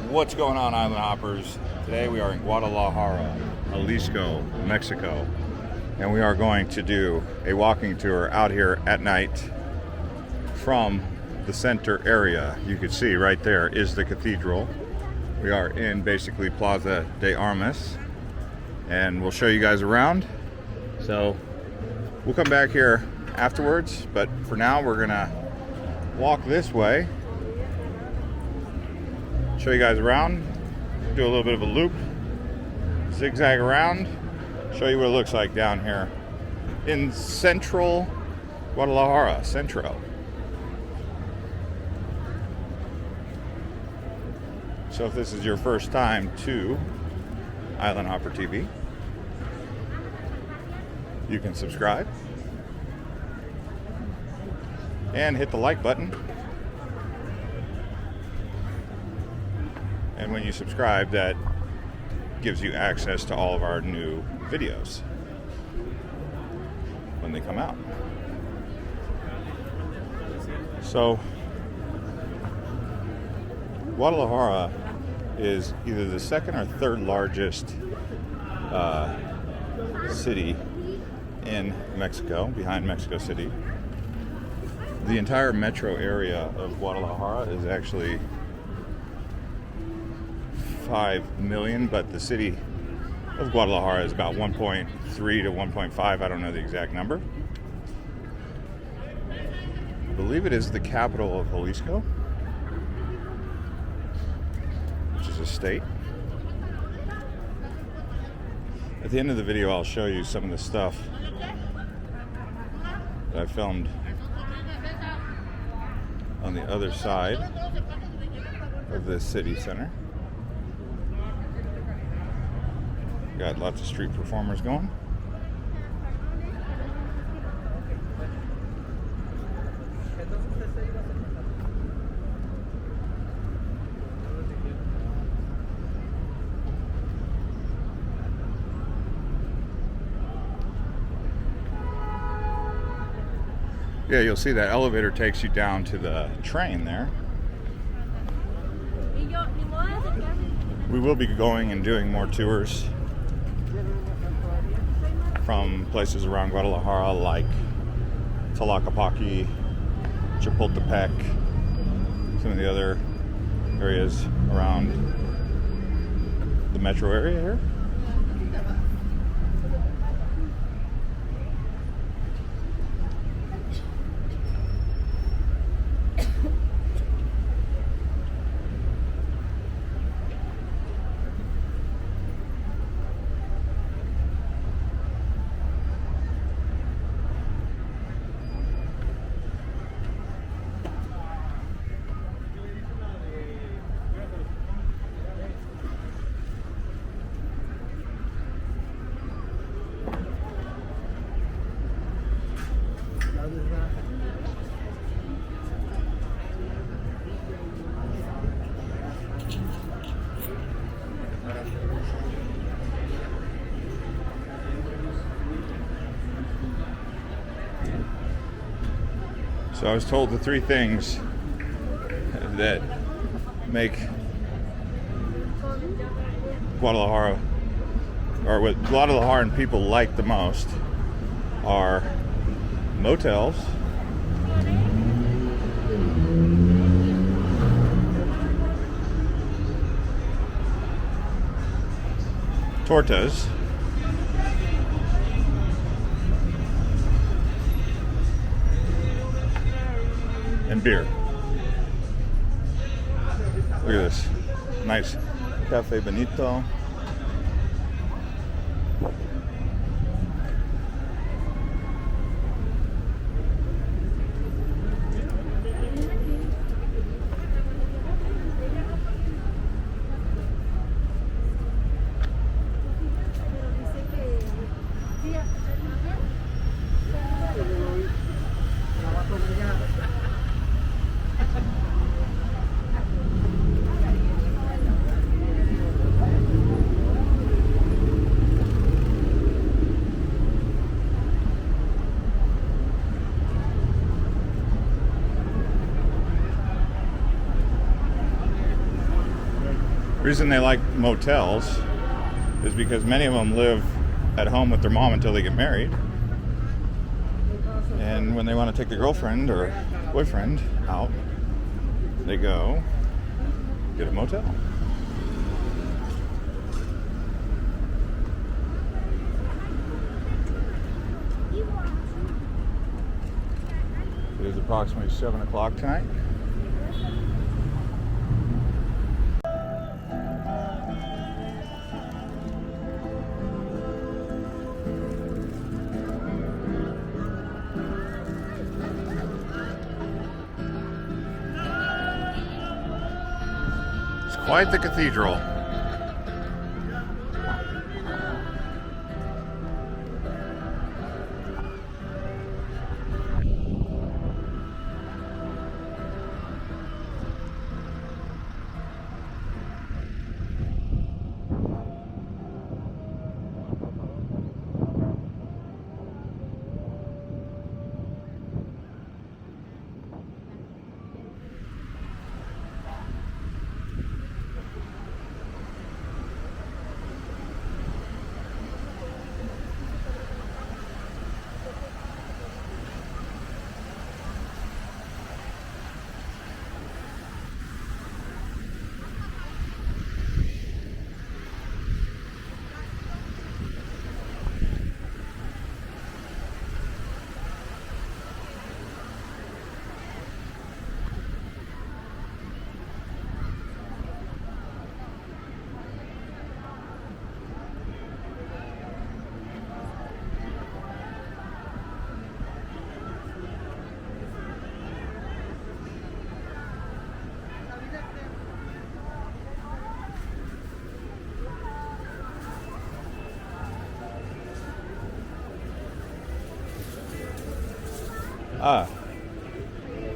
What's going on, Island Hoppers? Today we are in Guadalajara, Jalisco, Mexico, and we are going to do a walking tour out here at night from the center area. You can see right there is the Cathedral. We are in basically Plaza de Armas, and we'll show you guys around. So we'll come back here afterwards, but for now we're gonna walk this way, show you guys around, do a little bit of a loop, zigzag around, show you what it looks like down here in central Guadalajara, Centro. So if this is your first time to Island Hopper TV, you can subscribe and hit the like button. And when you subscribe, that gives you access to all of our new videos when they come out. So Guadalajara is either the second or third largest city in Mexico, behind Mexico City. The entire metro area of Guadalajara is actually 5 million, but the city of Guadalajara is about 1.3 to 1.5. I don't know the exact number. I believe it is the capital of Jalisco, which is a state. At the end of the video, I'll show you some of the stuff that I filmed on the other side of the city center. Got lots of street performers going. Yeah, you'll see that elevator takes you down to the train there. We will be going and doing more tours from places around Guadalajara like Tlaquepaque, Chapultepec, some of the other areas around the metro area here. So I was told the three things that make Guadalajara, or what Guadalajaran people like the most, are motels, tortas, and beer. Look at this. Nice Cafe Bonito. reason they like motels is because many of them live at home with their mom until they get married. And when they want to take their girlfriend or boyfriend out, they go get a motel. It is approximately 7 o'clock tonight. It's quite the cathedral.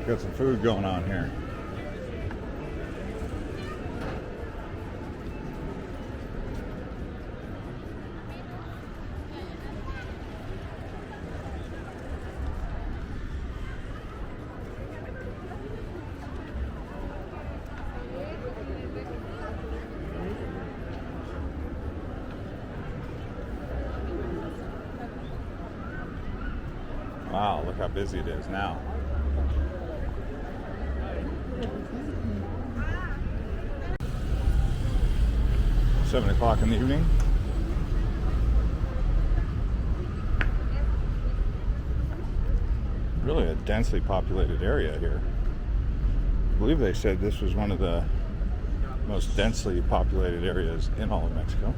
Got some food going on here. Wow, look how busy it is now. Seven o'clock in the evening. Really a densely populated area here. I believe they said this was one of the most densely populated areas in all of Mexico.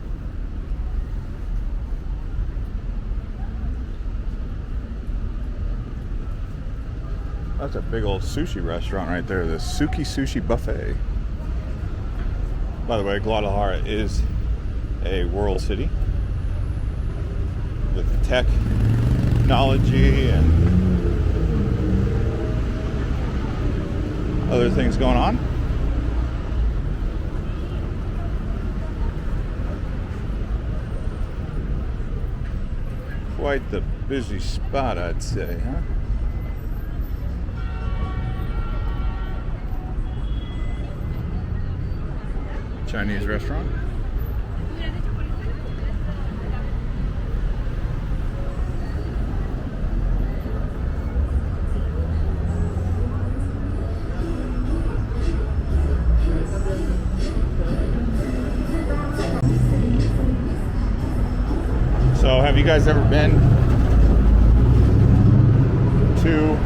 That's a big old sushi restaurant right there, the Suki Sushi Buffet. By the way, Guadalajara is a world city with technology and other things going on. Quite the busy spot, I'd say, huh? Chinese restaurant. So, have you guys ever been to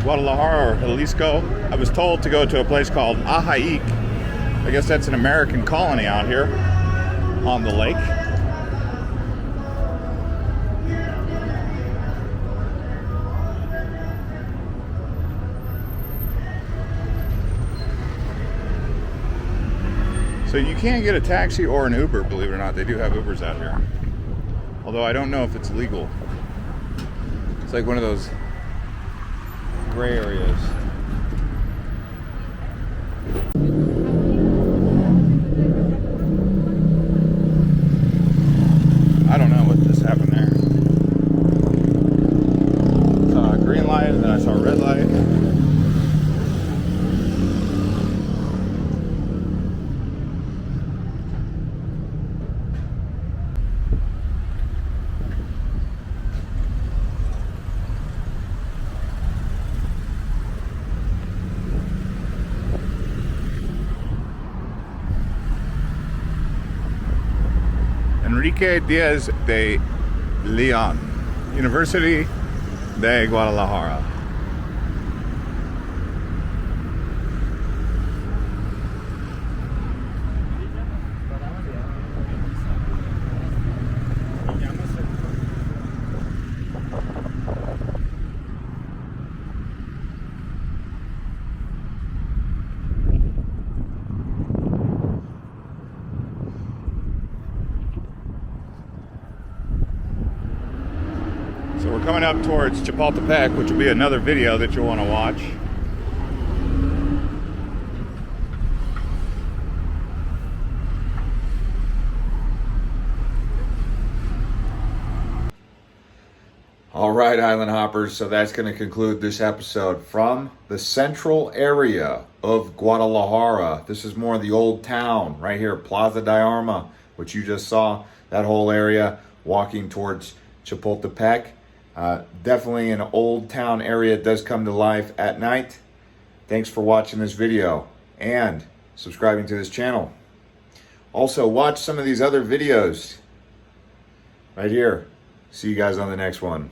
Guadalajara or Jalisco? I was told to go to a place called Ajaik. I guess that's an American colony out here on the lake. So you can get a taxi or an Uber, believe it or not. They do have Ubers out here. Although I don't know if it's legal. It's like one of those gray areas. I don't know what just happened there. Saw a green light and then I saw a red light. Enrique Diaz de Leon, University de Guadalajara. So we're coming up towards Chapultepec, which will be another video that you'll want to watch. All right, Island Hoppers, so that's going to conclude this episode from the central area of Guadalajara. This is more of the old town right here, Plaza de Armas, which you just saw, that whole area, walking towards Chapultepec. Definitely an old town area. It does come to life at night. Thanks for watching this video and subscribing to this channel. Also, watch some of these other videos right here. See you guys on the next one.